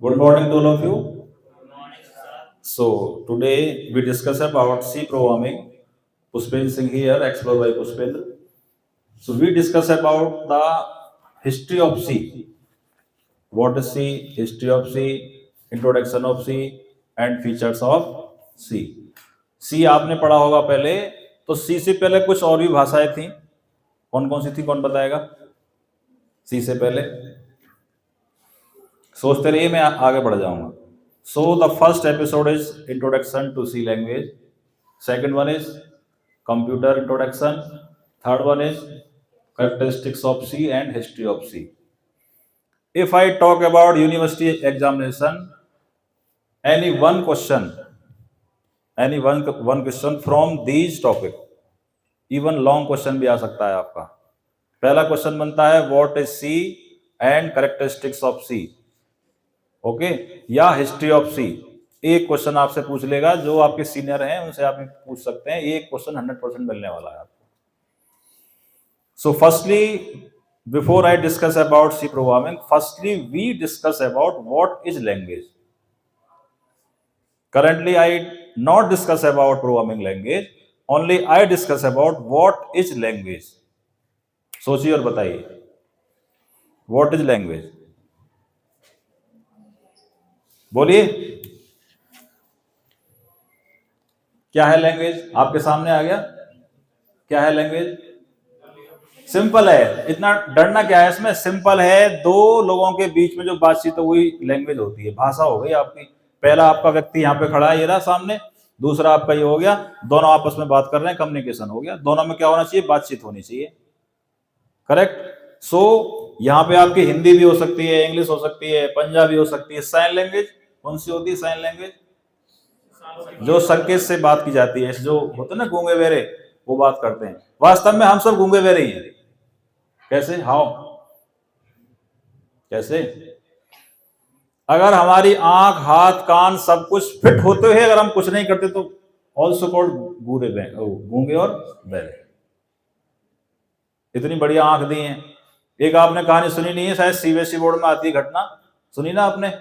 Good morning to all of you. So today we discuss about C programming. Pushpendra Singh here, explored by Pushpendra. So we discuss about the history of C. What is C? History of C, introduction of C, and features of C. C आपने पढ़ा होगा पहले, तो C से पहले कुछ और भी भाषाएं थी। कौन कौन सी थी, कौन बताएगा? C से पहले सोचते रहिए, मैं आगे बढ़ जाऊंगा. So the first episode is introduction to C language. Second one is computer introduction. Third one is characteristics of C and history of C. If I talk about university examination, any one question from these topic, even long question भी आ सकता है आपका. पहला question बनता है what is C and characteristics of C. Okay, या history of सी. एक question आपसे पूछ लेगा, जो आपके सीनियर हैं उनसे आप पूछ सकते हैं. एक क्वेश्चन 100% मिलने वाला है आपको. So firstly, before I discuss about C programming, firstly we discuss about what is language. Currently I not discuss about programming language, only I discuss about what is language. सोचिए और बताइए, व्हाट इज लैंग्वेज? बोलिए, क्या है language? आपके सामने आ गया. क्या है लैंग्वेज? सिंपल है. इतना डरना क्या है इसमें? सिंपल है. दो लोगों के बीच में जो बातचीत है वही लैंग्वेज होती है. भाषा हो गई आपकी. पहला आपका व्यक्ति यहाँ पे खड़ा है, ये रहा सामने. दूसरा आपका ये हो गया. दोनों आपस में बात कर रहे हैं, कम्युनिकेशन हो गया. दोनों में क्या होना चाहिए? बातचीत होनी चाहिए. करेक्ट. सो यहाँ पे आपकी हिंदी भी हो सकती है, इंग्लिश हो सकती है, पंजाबी हो सकती है. साइन लैंग्वेज कौन सी होती है? साइन लैंग्वेज जो संकेत से बात की जाती है. जो होते हैं ना गूंगे बहरे, वो बात करते हैं. वास्तव में हम सब गूंगे बहरे ही हैं. कैसे? हाउ? कैसे? अगर हमारी आंख, हाथ, कान सब कुछ फिट होते हुए अगर हम कुछ नहीं करते तो ऑल्सो कॉल्ड गूंगे और बहरे. इतनी बढ़िया आंख दी है. एक आपने कहानी सुनी नहीं है, शायद सीबीएसई बोर्ड में आती है घटना, सुनी ना आपने?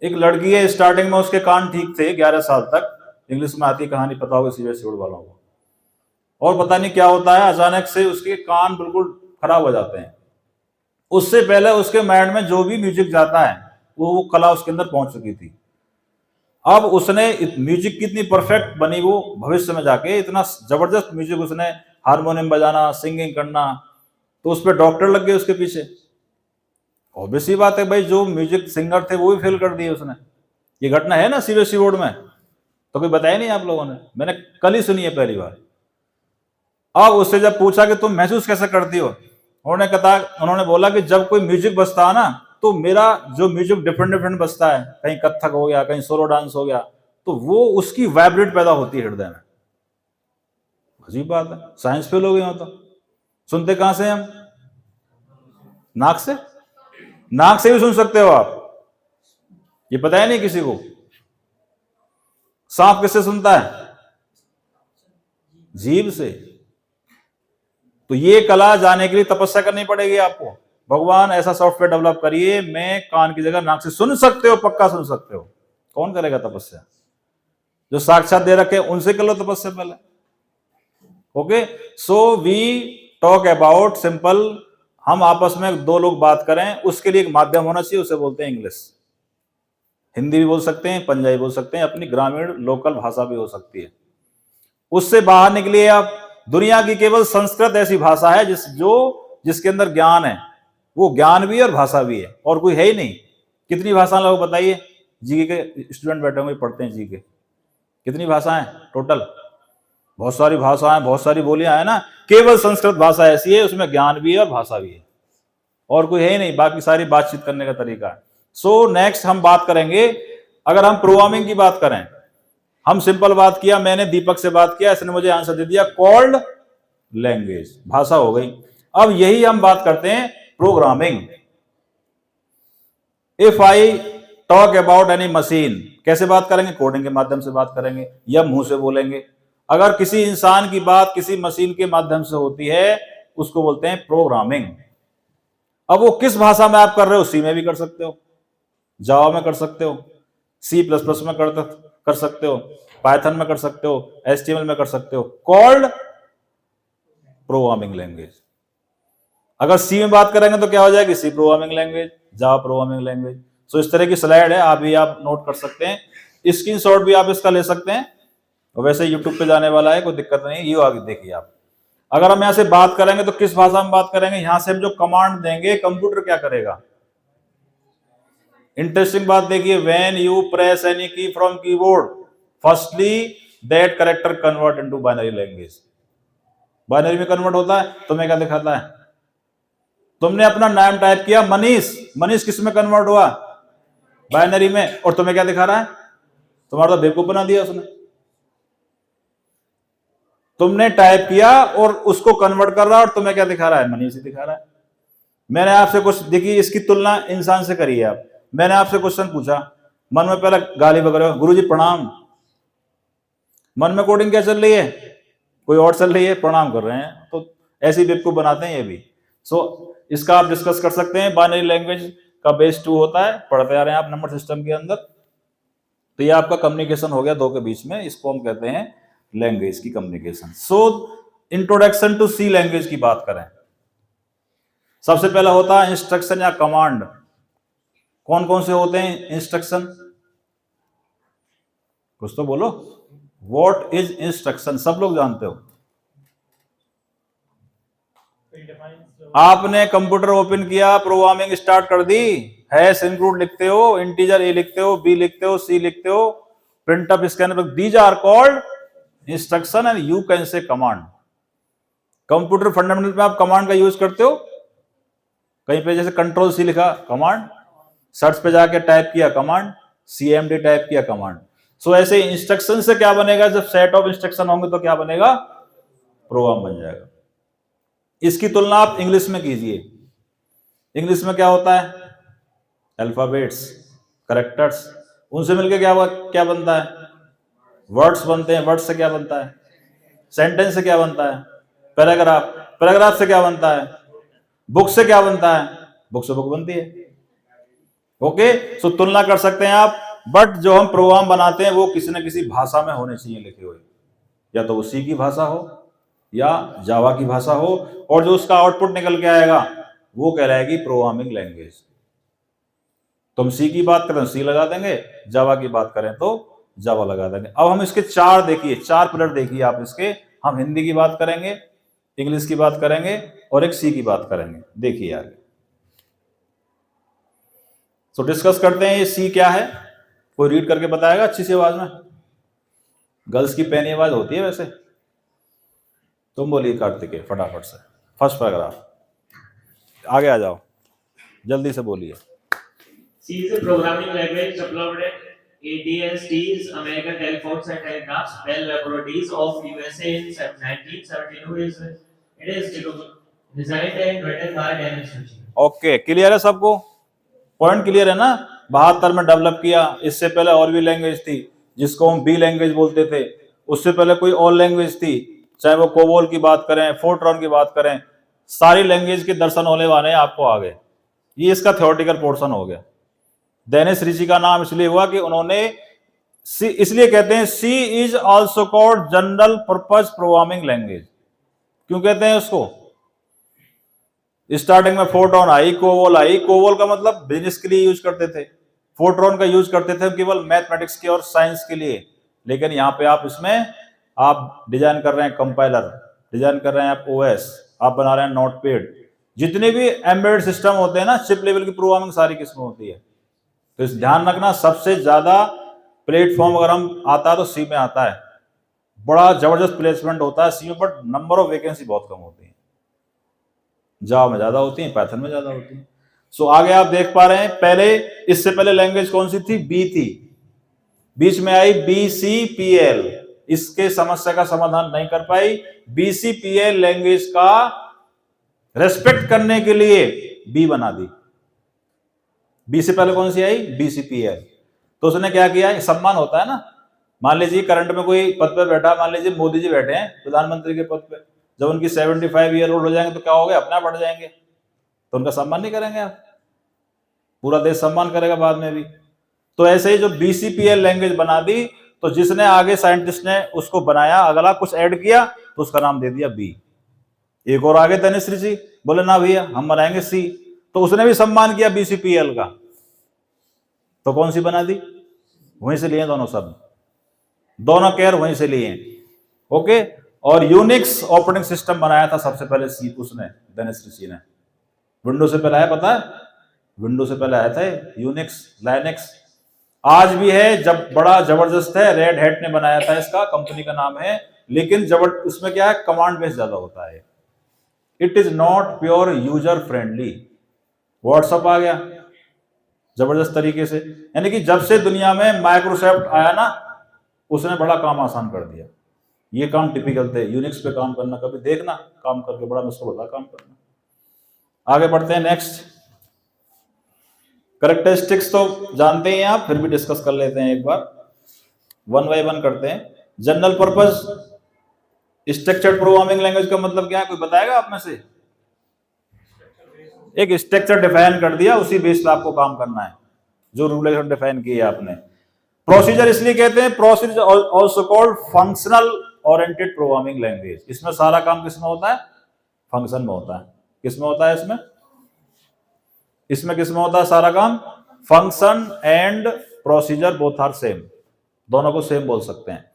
एक लड़की है, स्टार्टिंग में उसके कान ठीक थे 11 साल तक. इंग्लिश में आती कहानी, पता होगा सीबीएसई बोर्ड वालों को. और पता नहीं क्या होता है, अचानक से उसके कान बिल्कुल खराब हो जाते हैं. उससे पहले उसके माइंड में जो भी म्यूजिक जाता है वो कला उसके अंदर पहुंच चुकी थी. अब उसने म्यूजिक कितनी परफेक्ट बनी, वो भविष्य में जाके इतना जबरदस्त म्यूजिक उसने, हारमोनियम बजाना, सिंगिंग करना, तो उस पर डॉक्टर लग गए उसके पीछे. ऑब्वियस ही बात है भाई, जो म्यूजिक सिंगर थे वो भी फेल कर दिए उसने. ये घटना है ना सीबीएसई बोर्ड में, तो कोई बताया नहीं आप लोगों ने? मैंने कल ही सुनी है पहली बार. अब उससे जब पूछा कि तुम महसूस कैसे करती हो, उन्होंने बोला कि जब कोई म्यूजिक बजता है ना, तो मेरा जो म्यूजिक डिफरेंट डिफरेंट बजता है, कहीं कथक हो गया, कहीं सोलो डांस हो गया, तो वो उसकी वाइब्रेट पैदा होती है हृदय में. अजीब बात है. साइंस फेल हो गए हो तो सुनते कहां से हम? नाक से. नाक से भी सुन सकते हो आप, ये पता है नहीं किसी को. सांप किससे सुनता है? जीभ से. तो ये कला जाने के लिए तपस्या करनी पड़ेगी आपको. भगवान ऐसा सॉफ्टवेयर डेवलप करिए, मैं कान की जगह नाक से सुन सकते हो, पक्का सुन सकते हो. कौन करेगा तपस्या? जो साक्षात दे रखे उनसे कर लो तपस्या पहले. Okay, so we talk about simple. हम आपस में दो लोग बात करें, उसके लिए एक माध्यम होना चाहिए, उसे बोलते हैं इंग्लिश. हिंदी भी बोल सकते हैं, पंजाबी बोल सकते हैं, अपनी ग्रामीण लोकल भाषा भी हो सकती है. उससे बाहर निकलिए आप. दुनिया की केवल संस्कृत ऐसी भाषा है जिसके अंदर ज्ञान है. वो ज्ञान भी है और भाषा भी है, और कोई है ही नहीं. कितनी भाषा लोग बताइए? जीके के स्टूडेंट बैठे होंगे, पढ़ते हैं जीके. कितनी भाषाएं टोटल? बहुत सारी भाषाएं, बहुत सारी बोलियां है ना. केवल संस्कृत भाषा ऐसी है, उसमें ज्ञान भी है और भाषा भी है, और कोई है ही नहीं. बाकी सारी बातचीत करने का तरीका है. सो नेक्स्ट हम बात करेंगे, अगर हम प्रोग्रामिंग की बात करें, हम सिंपल बात किया, मैंने दीपक से बात किया, इसने मुझे आंसर दे दिया, कॉल्ड लैंग्वेज, भाषा हो गई. अब यही हम बात करते हैं programming. If I talk about any machine, कैसे बात करेंगे? कोडिंग के माध्यम से बात करेंगे या मुंह से बोलेंगे. अगर किसी इंसान की बात किसी मशीन के माध्यम से होती है, उसको बोलते हैं प्रोग्रामिंग. अब वो किस भाषा में आप कर रहे हो, सी में भी कर सकते हो. जावा में कर सकते हो, C++ में कर सकते हो, पाइथन में कर सकते हो, HTML में कर सकते हो, कॉल्ड प्रोग्रामिंग लैंग्वेज। अगर सी में बात करेंगे तो क्या हो जाएगी, C programming language, Java programming language. So इस तरह की स्लाइड है, आप भी आप नोट कर सकते हैं, स्क्रीनशॉट भी आप इसका ले सकते हैं। और वैसे यूट्यूब पे जाने वाला है, कोई दिक्कत नहीं है, ये आगे देखिए आप। अगर हम यहाँ से बात करेंगे तो किस भाषा में बात करेंगे, यहां से हम जो कमांड देंगे कंप्यूटर क्या करेगा। इंटरेस्टिंग बात देखिए, व्हेन यू प्रेस एनी की from keyboard, firstly that character convert into binary language. Binary में कन्वर्ट होता है, तुम्हें क्या दिखाता है, तुमने अपना नाम टाइप किया मनीष, मनीष किस में कन्वर्ट हुआ, बाइनरी में, और तुम्हें क्या दिखा रहा है, तुम्हारा तो बेवकूफ बना दिया उसने। तुमने टाइप किया और उसको कन्वर्ट कर रहा है, और तुम्हें क्या दिखा रहा है, मनीष ही दिखा रहा है। मैंने आपसे कुछ देखिए, इसकी तुलना इंसान से करिए आप। मैंने आपसे क्वेश्चन पूछा, मन में पहले गाली वगैरह, गुरुजी प्रणाम, मन में कोडिंग क्या चल रही है, कोई और चल रही है, प्रणाम कर रहे हैं। तो ऐसी बेवकूफ बनाते हैं ये भी। सो इसका आप डिस्कस कर सकते हैं। बाइनरी लैंग्वेज का बेस 2 होता है, पढ़ते आ रहे हैं आप नंबर सिस्टम के अंदर। तो ये आपका कम्युनिकेशन हो गया दो के बीच में, इसको हम कहते हैं लैंग्वेज की communication. So introduction to C language की बात करें, सबसे पहला होता है इंस्ट्रक्शन या कमांड। कौन कौन से होते हैं इंस्ट्रक्शन, कुछ तो बोलो। व्हाट इज इंस्ट्रक्शन, सब लोग जानते हो। आपने कंप्यूटर ओपन किया, प्रोग्रामिंग स्टार्ट कर दी, हैश इंक्लूड लिखते हो, इंटीजर ए लिखते हो, बी लिखते हो, सी लिखते हो, print up scanner, these are called instruction and you can say command. Computer fundamental में आप कमांड का यूज करते हो, कहीं पे जैसे कंट्रोल सी लिखा कमांड, सर्च पे जाके टाइप किया कमांड, CMD टाइप किया कमांड। सो ऐसे इंस्ट्रक्शन से क्या बनेगा, जब सेट ऑफ इंस्ट्रक्शन होंगे तो क्या बनेगा, प्रोग्राम बन जाएगा। इसकी तुलना आप इंग्लिश में कीजिए। इंग्लिश में क्या होता है, अल्फाबेट्स, कैरेक्टर्स, उनसे मिलके क्या बनता है, वर्ड्स बनते हैं। वर्ड्स से क्या बनता है, सेंटेंस से क्या बनता है, पैराग्राफ, पैराग्राफ से क्या बनता है, बुक से क्या बनता है, बुक से बुक बनती है। ओके, सो तुलना कर सकते हैं आप। बट जो हम प्रोग्राम बनाते हैं वो किसी न किसी भाषा में होने चाहिए लिखे हुए, या तो सी की भाषा हो या जावा की भाषा हो, और जो उसका आउटपुट निकल के आएगा वो कहलाएगी प्रोग्रामिंग लैंग्वेज। तुम सी की बात करें सी लगा देंगे, जावा की बात करें तो जावा लगा देंगे। अब हम इसके चार देखिए, चार पिलर देखिए आप इसके। हम हिंदी की बात करेंगे, इंग्लिश की बात करेंगे, और एक सी की बात करेंगे। देखिए आगे, तो डिस्कस करते हैं ये सी क्या है। कोई रीड करके बताएगा अच्छी सी आवाज में, गर्ल्स की पैनी आवाज होती है वैसे। तुम बोलिए कार्तिकेय फटाफट से, फर्स्ट पैराग्राफ, आगे आ जाओ, जल्दी से बोलिए। C is a programming language developed at AT&T's American Telephones and Telegraphs Bell Laboratories of USA in 1972. It is designed and written by Dennis Ritchie. Okay, clear है सबको, पॉइंट क्लियर है ना। 72 में डेवलप किया। इससे पहले और भी लैंग्वेज थी जिसको हम बी लैंग्वेज बोलते थे। उससे पहले कोई और लैंग्वेज थी, चाहे वो कोबोल की बात करें, फोर्ट्रॉन की बात करें, सारी लैंग्वेज के दर्शन होने वाले हैं आपको आगे। ये इसका थ्योरेटिकल पोर्शन हो गया। डेनिस रिची का नाम इसलिए हुआ कि उन्होंने इसलिए कहते हैं C is also called general purpose programming language. क्यों कहते हैं उसको, स्टार्टिंग में फोर्ट्रॉन आई, कोबोल आई। कोबोल का मतलब बिजनेस के लिए यूज करते थे, फोर्ट्रॉन का यूज करते थे केवल मैथमेटिक्स के और साइंस के लिए। लेकिन यहाँ पे आप इसमें आप डिजाइन कर रहे हैं कंपाइलर, डिजाइन कर रहे हैं आप ओएस, आप बना रहे हैं नोटपैड, जितने भी एम्बेडेड सिस्टम होते हैं ना, चिप लेवल की प्रोग्रामिंग सारी किस्में होती है। तो इस ध्यान रखना, सबसे ज्यादा प्लेटफॉर्म अगर हम आता है तो सी में आता है। बड़ा जबरदस्त प्लेसमेंट होता है सी में, बट नंबर ऑफ वैकेंसी बहुत कम होती है। जावा में ज्यादा होती है, पाइथन में ज्यादा होती है। सो आगे आप देख पा रहे हैं, पहले इससे पहले लैंग्वेज कौन सी थी, बी थी, बीच में आई BCPL। इसके समस्या का समाधान नहीं कर पाई। BCPL लैंग्वेज का रेस्पेक्ट करने के लिए बी बना दी। बी से पहले कौन सी आई, BCPL। तो उसने क्या किया, सम्मान होता है ना, मान लीजिए करंट में कोई पद पर बैठा, मान लीजिए मोदी जी बैठे हैं प्रधानमंत्री के पद पे, जब उनकी 75 ईयर ओल्ड हो जाएंगे तो क्या हो गया, अपना बढ़ जाएंगे, तो उनका सम्मान नहीं करेंगे आप। पूरा देश सम्मान करेगा बाद में भी। तो ऐसे ही जो BCPL लैंग्वेज बना दी, तो जिसने आगे साइंटिस्ट ने उसको बनाया, अगला कुछ ऐड किया तो उसका नाम दे दिया B। एक और आगे तनुश्री जी बोले ना भैया हम बनाएंगे C, तो उसने भी सम्मान किया BCPL का, तो कौन सी बना दी? वहीं से लिए दोनों शब्द, दोनों केयर वहीं से लिए। ओके, और यूनिक्स ऑपरेटिंग सिस्टम बनाया था सबसे पहले सी, उसने तनुश्री जी ने। विंडो से पहले आया, पता है? विंडो से पहले आया था यूनिक्स, लाइनेक्स आज भी है, जब बड़ा जबरदस्त है। रेड हैट ने बनाया था इसका, कंपनी का नाम है, लेकिन उसमें क्या है, कमांड बेस ज्यादा होता है। It is not pure user friendly. WhatsApp आ गया जबरदस्त तरीके से, यानी कि जब से दुनिया में माइक्रोसॉफ्ट आया ना, उसने बड़ा काम आसान कर दिया। ये काम टिपिकल थे, यूनिक्स पे काम करना, कभी देखना काम करके बड़ा मुश्किल होता काम करना। आगे बढ़ते हैं, नेक्स्ट। कैरेक्टरिस्टिक्स तो जानते ही हैं आप, फिर भी डिस्कस कर लेते हैं एक बार, 1 बाय 1 करते हैं। General purpose structured programming language का मतलब क्या है, कोई बताएगा आप में से? एक स्ट्रक्चर डिफाइन कर दिया, उसी बेस पे आपको काम करना है, जो रूल डिफाइन किए आपने। प्रोसीजर इसलिए कहते हैं, procedure also called functional oriented programming language. इसमें सारा काम किसमें होता है? फंक्शन में होता है। किसमें होता है? इसमें किसमें होता है सारा काम? Function and procedure both are same, दोनों को सेम बोल सकते हैं।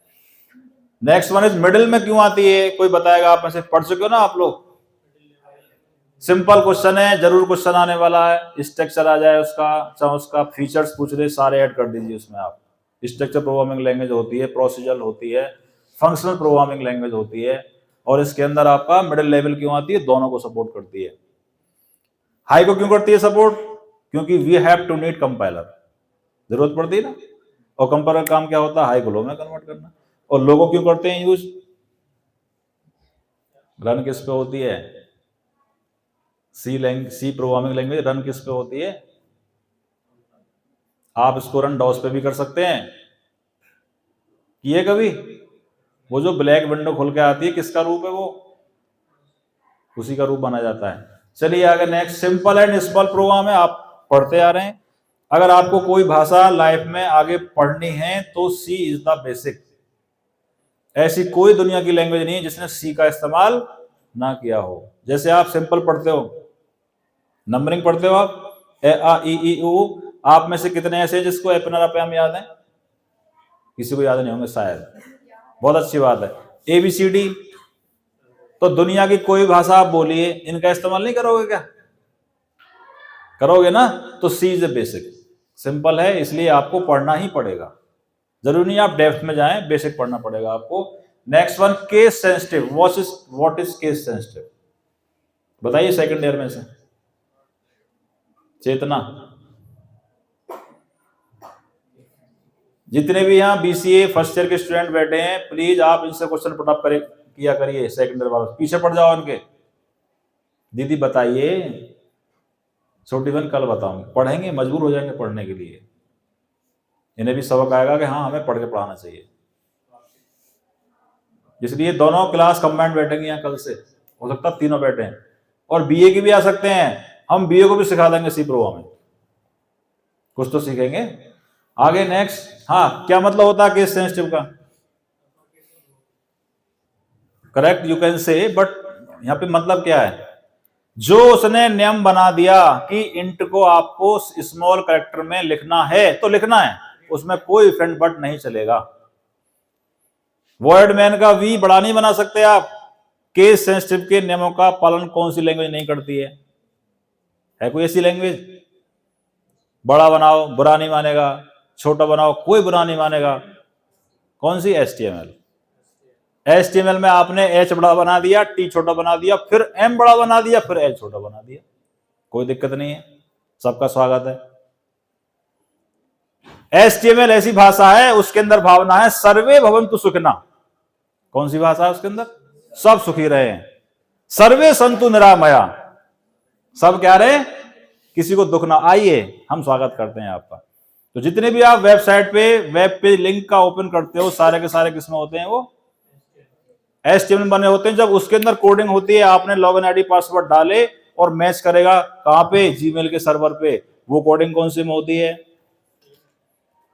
नेक्स्ट वन इज मिडिल में क्यों आती है, कोई बताएगा? आप में से पढ़ चुके हो ना आप लोग? सिंपल क्वेश्चन है, जरूर क्वेश्चन आने वाला है। स्ट्रक्चर आ जाए उसका, चाहे उसका फीचर्स पूछ रहे, सारे ऐड कर दीजिए उसमें आप। स्ट्रक्चर प्रोग्रामिंग लैंग्वेज होती है, प्रोसीजर होती है, फंक्शनल प्रोग्रामिंग लैंग्वेज होती है, और इसके अंदर आपका मिडिल लेवल क्यों आती है? दोनों को सपोर्ट करती है। हाई को क्यों करती है सपोर्ट? क्योंकि we have to need compiler, जरूरत पड़ती है ना, और कंपाइलर काम क्या होता है? हाई को लो में कन्वर्ट करना। और लोगों क्यों करते हैं यूज? रन किस पे होती है? सी प्रोग्रामिंग लैंग्वेज रन किस पे होती है? आप इसको रन डॉस पे भी कर सकते हैं, किए कभी? वो जो ब्लैक विंडो खुल के आती है, किसका रूप है वो? उसी का रूप बना जाता है। चलिए आगे, next. Simple and small program है, आप पढ़ते आ रहे हैं। अगर आपको कोई भाषा लाइफ में आगे पढ़नी है तो सी इज द बेसिक। ऐसी कोई दुनिया की लैंग्वेज नहीं है जिसने सी का इस्तेमाल ना किया हो। जैसे आप सिंपल पढ़ते हो, नंबरिंग पढ़ते हो आप, ए आ ई ई उ, आप में से कितने ऐसे जिसको अपना पैम याद है? किसी को याद नहीं होंगे शायद, बहुत अच्छी बात है। ABCD, तो दुनिया की कोई भाषा आप बोलिए, इनका इस्तेमाल नहीं करोगे क्या? करोगे ना। तो सी इज ए बेसिक, सिंपल है, इसलिए आपको पढ़ना ही पड़ेगा। जरूरी नहीं आप डेप्थ में जाएं, बेसिक पढ़ना पड़ेगा आपको। Next one, case sensitive. What is case sensitive? बताइए सेकंड ईयर में से, चेतना। जितने भी यहाँ BCA फर्स्ट ईयर के स्टूडेंट बैठे हैं, प्लीज आप इनसे क्वेश्चन पुटअप किया करिए। सेकंड ईयर वाले पीछे पड़ जाओ उनके। दीदी बताइए, छोटी बहन कल बताऊंगी, पढ़ेंगे, मजबूर हो जाएंगे पढ़ने के लिए। इन्हें भी सबक आएगा कि हाँ हमें पढ़ के पढ़ाना चाहिए। इसलिए दोनों क्लास कंबाइंड बैठेंगे यहाँ कल से, हो सकता है तीनों बैठे हैं, और BA की भी आ सकते हैं। हम BA को भी सिखा देंगे सी प्रोग्रामिंग, कुछ तो सीखेंगे। आगे नेक्स्ट, हाँ क्या मतलब होता है केस सेंसिटिव का? करेक्ट, यू कैन से, बट यहाँ पे मतलब क्या है? जो उसने नियम बना दिया कि इंट को आपको स्मॉल कैरेक्टर में लिखना है तो लिखना है, उसमें कोई फ्रंट बट नहीं चलेगा। वर्ड मैन का वी बड़ा नहीं बना सकते आप। केस सेंसिटिव के नियमों का पालन कौन सी लैंग्वेज नहीं करती है कोई ऐसी लैंग्वेज? बड़ा बनाओ बुरा नहीं मानेगा, छोटा बनाओ कोई बुरा नहीं मानेगा। कौन सी? HTML में आपने H बड़ा बना दिया, T छोटा बना दिया, फिर M बड़ा बना दिया, फिर L छोटा बना दिया, कोई दिक्कत नहीं है, सबका स्वागत है। HTML ऐसी भाषा है, उसके अंदर भावना है सर्वे भवन्तु सुखिनः। कौन सी भाषा है उसके अंदर? सब सुखी रहे हैं। सर्वे सन्तु निरामया, सब क्या रहे? किसी को दुख ना। आइए हम स्वागत करते हैं आपका। तो जितने भी आप वेबसाइट पे वेब पेज लिंक का ओपन करते हो, सारे के सारे किसमें होते हैं? वो HTML बने होते हैं। जब उसके अंदर कोडिंग होती है, आपने लॉगिन ID पासवर्ड डाले और मैच करेगा कहां पे? जीमेल के सर्वर पे, वो कोडिंग कौन सी में होती है?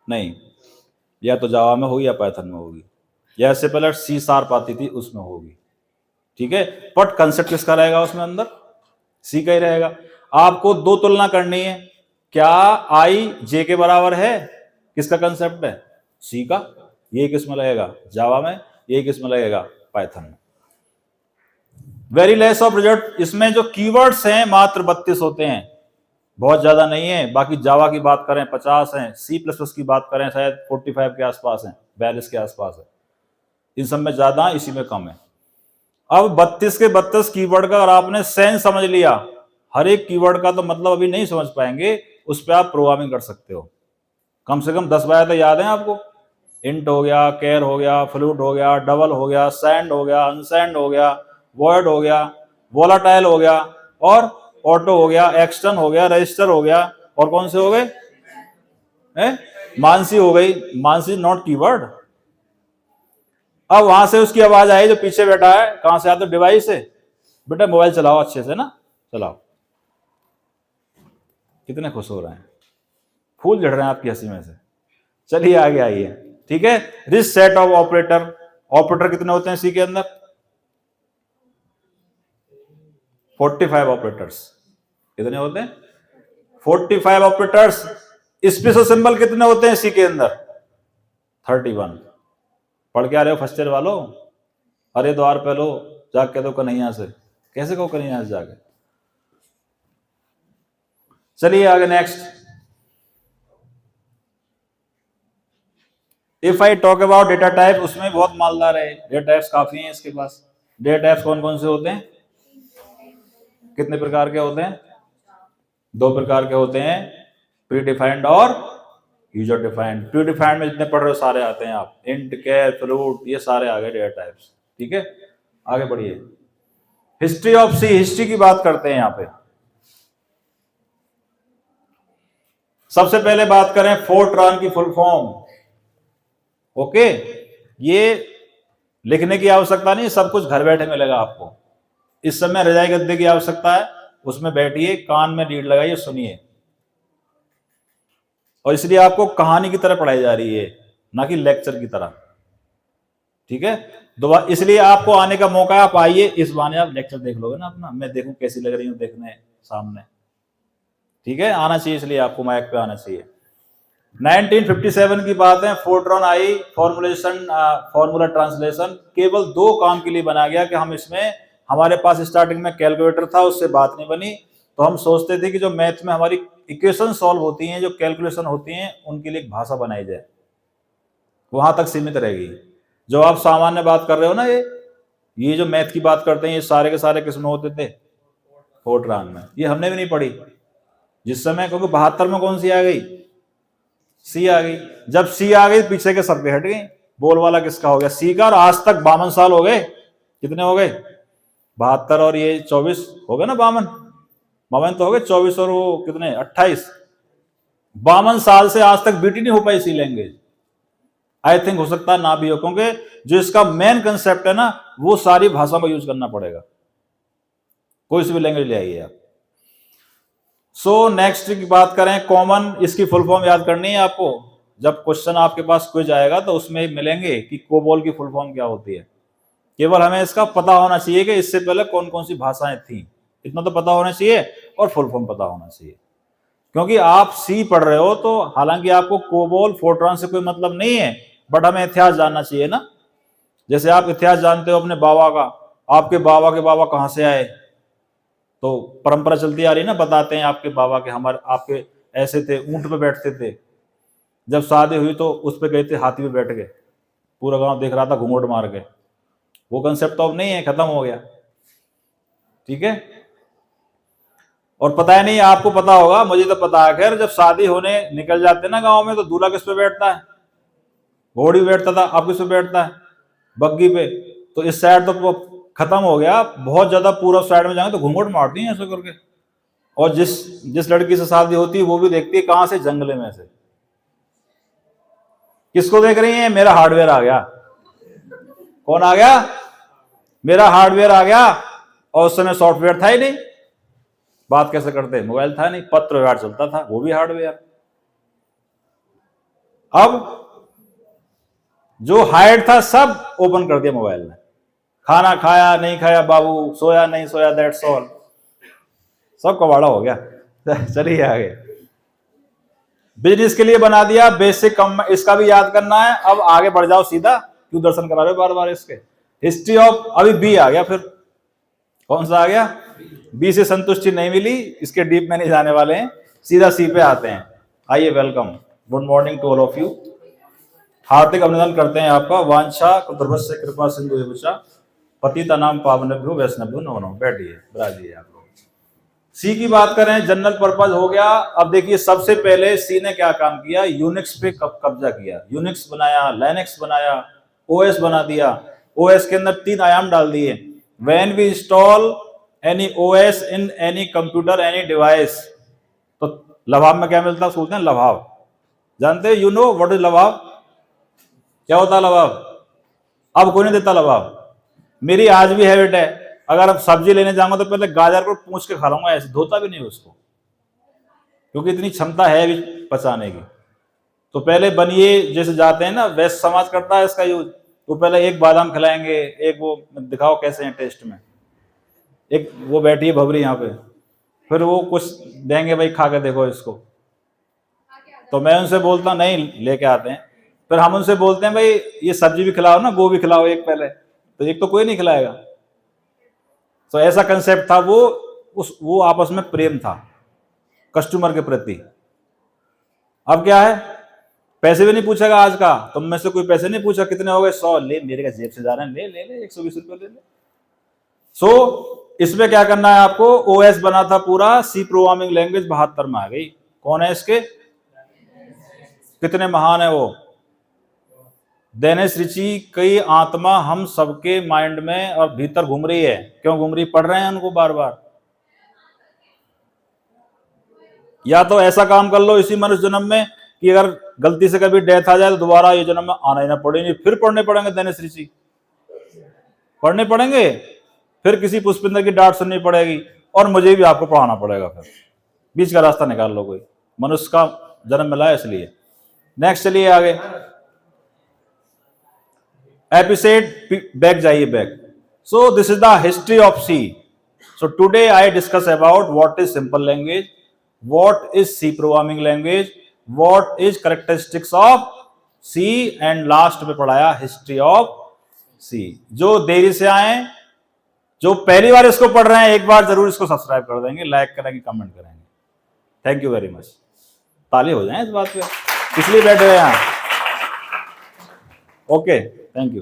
नहीं, या तो जावा में होगी या पाइथन में होगी, या इससे पहले सी शार्प आती थी उसमें होगी, ठीक है। बट कंसेप्ट किसका रहेगा उसमें अंदर? सी का ही रहेगा। आपको दो तुलना करनी है, क्या आई जे के बराबर है? किसका कंसेप्ट है? सी का। ये किस में लगेगा? जावा में। ये किस में लगेगा? पाइथन में। वेरी लेस ऑफ रिजल्ट, इसमें जो कीवर्ड्स हैं मात्र 32 होते हैं, बहुत ज्यादा नहीं है। बाकी जावा की बात करें 50 हैं, सी प्लस प्लस की बात करें शायद 45 के आसपास है, 42 के आसपास है। इन सब में ज्यादा, इसी में कम है। अब 32 के 32 कीवर्ड का अगर आपने सेंस समझ लिया, हर एक कीवर्ड का तो मतलब अभी नहीं समझ पाएंगे, उस पर आप प्रोग्रामिंग कर सकते हो। कम से कम 10 बार तो याद है आपको। इंट हो गया, केयर हो गया, फ्लूट हो गया, डबल हो गया, सैंड हो गया, अनसैंड हो गया, वॉइड हो गया, वोलाटाइल हो गया, और ऑटो हो गया, एक्सटर्न हो गया, रजिस्टर हो गया, और कौन से हो गए? मानसी हो गई। Mansi not keyword. अब वहां से उसकी आवाज आई जो पीछे बैठा है, कहां से आता? डिवाइस से। बेटा मोबाइल चलाओ अच्छे से ना, चलाओ। कितने खुश हो रहे हैं, फूल झड़ रहे हैं आपकी हंसी में से। चलिए आगे आइए, ठीक है। This set of operator, operator कितने होते हैं सी के अंदर? 45 ऑपरेटर्स। कितने होते हैं? 45 ऑपरेटर्स। स्पेशल सिंबल कितने होते हैं सी के अंदर? 31। पढ़ के आ रहे हो फर्स्ट ईयर वालों? अरे द्वार पे लो जाग के, तो कन्हैया से। कैसे कहो कन्हैया से जाके? चलिए आगे next. If I talk about data type, उसमें बहुत मालदार है। डेटा टाइप्स काफी हैं इसके पास। डेटा टाइप्स कौन कौन से होते हैं? कितने प्रकार के होते हैं? 2 प्रकार के होते हैं, प्री डिफाइंड और यूजर डिफाइंड। प्री डिफाइंड में जितने पढ़ रहे हो सारे आते हैं आप, इंट, केयर, फ्लूट, ये सारे आ गए डेटा टाइप्स, ठीक है। आगे बढ़िए। हिस्ट्री ऑफ सी, हिस्ट्री की बात करते हैं यहां पे। सबसे पहले बात करें फोर्ट्रान की फुल फॉर्म। ओके, ये लिखने की आवश्यकता नहीं, सब कुछ घर बैठे मिलेगा आपको। इस समय रजाई गद्दे की आवश्यकता है, उसमें बैठिए, कान में लीड लगाइए, सुनिए। और इसलिए आपको कहानी की तरह पढ़ाई जा रही है, ना कि लेक्चर की तरह, ठीक है। दोबारा इसलिए आपको आने का मौका, आप आइए, इस बहाने आप लेक्चर देख लोगे ना अपना, मैं देखूं कैसी लग रही हूं देखने सामने, ठीक है। आना चाहिए, इसलिए आपको माइक पे आना चाहिए। 1957 की बात है, फोर्ट्रॉन आई, फॉर्मूला ट्रांसलेशन। केवल 2 काम के लिए बना गया कि हम इसमें, हमारे पास स्टार्टिंग में कैलकुलेटर था, उससे बात नहीं बनी, तो हम सोचते थे कि जो मैथ में हमारी इक्वेशन सॉल्व होती हैं, जो कैलकुलेशन होती हैं, उनके लिए एक भाषा बनाई जाए, वहां तक सीमित रहेगी। जो आप सामान्य बात कर रहे हो ना, ये जो मैथ की बात करते हैं, ये सारे के सारे किसमें होते थे? फोर्ट्रान में। ये हमने भी नहीं पढ़ी जिस समय, क्योंकि 72 में कौन सी आ गई? सी आ गई। जब सी आ गई, पीछे के सब पे हट गई। बोल वाला किसका हो गया? सी का। और आज तक 52 साल हो गए। कितने हो गए? 72 और ये 24 हो गए ना, 52 तो हो गए, 24 और वो कितने, 28। 52 साल से आज तक बीटी नहीं हो पाई सी लैंग्वेज। आई थिंक हो सकता है ना भी हो, क्योंकि जो इसका मेन कंसेप्ट है ना, वो सारी भाषा को यूज करना पड़ेगा, कोई सी भी लैंग्वेज ले आइए आप। सो नेक्स्ट की बात करें, कॉमन, इसकी फुल फॉर्म याद करनी है आपको। जब क्वेश्चन आपके पास क्विज आएगा तो उसमें मिलेंगे कि कोबोल की फुल फॉर्म क्या होती है। केवल हमें इसका पता होना चाहिए कि इससे पहले कौन कौन सी भाषाएं थी, इतना तो पता होना चाहिए, और फुल फॉर्म पता होना चाहिए। क्योंकि आप सी पढ़ रहे हो, तो हालांकि आपको कोबोल, फोर्ट्रान से कोई मतलब नहीं है, बट हमें इतिहास जानना चाहिए ना। जैसे आप इतिहास जानते हो अपने बाबा का, आपके बाबा के बाबा कहां से आए, तो परंपरा चलती आ रही है ना, बताते हैं आपके बाबा के, हमारे आपके ऐसे थे, ऊंट पे बैठते थे, जब शादी हुई तो उस पे गए थे, हाथी पे बैठ गए, पूरा गांव देख रहा था घूंघट मार के। वो कंसेप्ट तो अब नहीं है, खत्म हो गया, ठीक है। और पता है नहीं, आपको पता होगा, मुझे तो पता है खैर, जब शादी होने निकल जाते ना गांव में, तो दूल्हा किस पे बैठता है? घोड़ी बैठता था, अब किस पे बैठता है? बग्गी पे। तो इस साइड तो खत्म हो गया, बहुत ज्यादा पूर्व साइड में जाएंगे तो घूंघट मारती है ऐसे करके। और जिस लड़की से शादी होती है वो भी देखती है कहां से? जंगले में से। किसको देख रही है? मेरा हार्डवेयर आ गया। कौन आ गया? मेरा हार्डवेयर आ गया। और उस समय सॉफ्टवेयर था ही नहीं, बात कैसे करते? मोबाइल था नहीं, पत्र व्यवहार चलता था, वो भी हार्डवेयर। अब जो हाइड था सब ओपन कर दिया मोबाइल ने। खाना खाया नहीं खाया बाबू, सोया नहीं सोया, दैट्स ऑल, सब कबाड़ा हो गया। चलिए आगे। बिजनेस के लिए बना दिया बेसिक कम, इसका भी याद करना है। अब आगे बढ़ जाओ सीधा, क्यों दर्शन करा रहे हो बार बार इसके। हिस्ट्री ऑफ, अभी बी आ गया, फिर कौन सा आ गया? बी से संतुष्टि नहीं मिली, इसके डीप में नहीं जाने वाले हैं, सीधा सी पे आते हैं। आइए, welcome, good morning to all of you. हार्दिक अभिनंदन करते हैं आपका। वांछा कुतुर्भस्य कृपा सिंधु एवचा पतितनाम पावनेभ्यो वैष्णवेभ्यो नमो नमः। बैठिए, बिराजिए आप लोग। सी की बात करें, जनरल पर्पज हो गया। अब देखिए, सबसे पहले सी ने क्या काम किया? यूनिक्स पे कब्जा किया। यूनिक्स बनाया, लाइनेक्स बनाया, ओएस बना दिया। ओएस के अंदर 3 आयाम डाल दिए। When we install any OS in any computer, any device, तो लभाव में क्या मिलता है? बोलते हैं लभाव। जानते हो? यू नो व्हाट इज लभाव? क्या होता है लभाव? अब कोई नहीं देता लभाव। मेरी आज भी हैबिट है, अगर अब सब्जी लेने जाऊंगा तो पहले गाजर को पूछ के खा लूंगा, ऐसे धोता भी नहीं उसको, क्योंकि इतनी क्षमता है भी पचाने की। तो पहले बनिए जैसे जाते हैं ना, वैश्य समाज करता है इसका यूज, तो पहले एक बादाम खिलाएंगे, एक वो दिखाओ कैसे हैं टेस्ट में, एक वो बैठी है भवरी यहाँ पे, फिर वो कुछ देंगे, भाई खा के देखो इसको। तो मैं उनसे बोलता हूँ नहीं, लेके आते हैं। फिर हम उनसे बोलते हैं भाई ये सब्जी भी खिलाओ ना, वो भी खिलाओ एक पहले, तो एक तो कोई नहीं खिलाएगा। तो ऐसा कंसेप्ट था वो आपस में प्रेम था कस्टमर के प्रति। अब क्या है? पैसे भी नहीं पूछेगा आज का, तुम में से कोई पैसे नहीं पूछा कितने हो गए, 100 ले, मेरे का जेब से जा रहे हैं, ले ले ले 120 रुपये ले ले। सो इसमें क्या करना है आपको? ओएस बना था पूरा, सी प्रोग्रामिंग लैंग्वेज 72 में आ गई। कौन है इसके? कितने महान है वो? देनेश ऋषि कई आत्मा हम सबके माइंड में और भीतर घूम रही है। क्यों घूम रही? पढ़ रहे हैं उनको बार बार। या तो ऐसा काम कर लो इसी मनुष्य जन्म में कि अगर गलती से कभी डेथ आ जाए तो दोबारा ये जन्म में आना ही ना पड़े, नहीं फिर पढ़ने पड़ेंगे देनेश ऋषि, पढ़ने पड़ेंगे, फिर किसी पुष्पिंदर की डांट सुननी पड़ेगी, और मुझे भी आपको पढ़ाना पड़ेगा। फिर बीच का रास्ता निकाल लो, कोई मनुष्य का जन्म मिला है इसलिए। नेक्स्ट चलिए आगे, एपिसोड बैक जाइए, back. So this is the history of C. So today I discuss about what is simple language, what is C programming language, what is characteristics of C, and last में पढ़ाया history of सी। जो देरी से आए, जो पहली बार इसको पढ़ रहे हैं, एक बार जरूर इसको सब्सक्राइब कर देंगे, लाइक करेंगे, कमेंट करेंगे। Thank you very much. ताली हो जाए इस बात पे, इसलिए बैठे हैं यहाँ। Okay, thank you.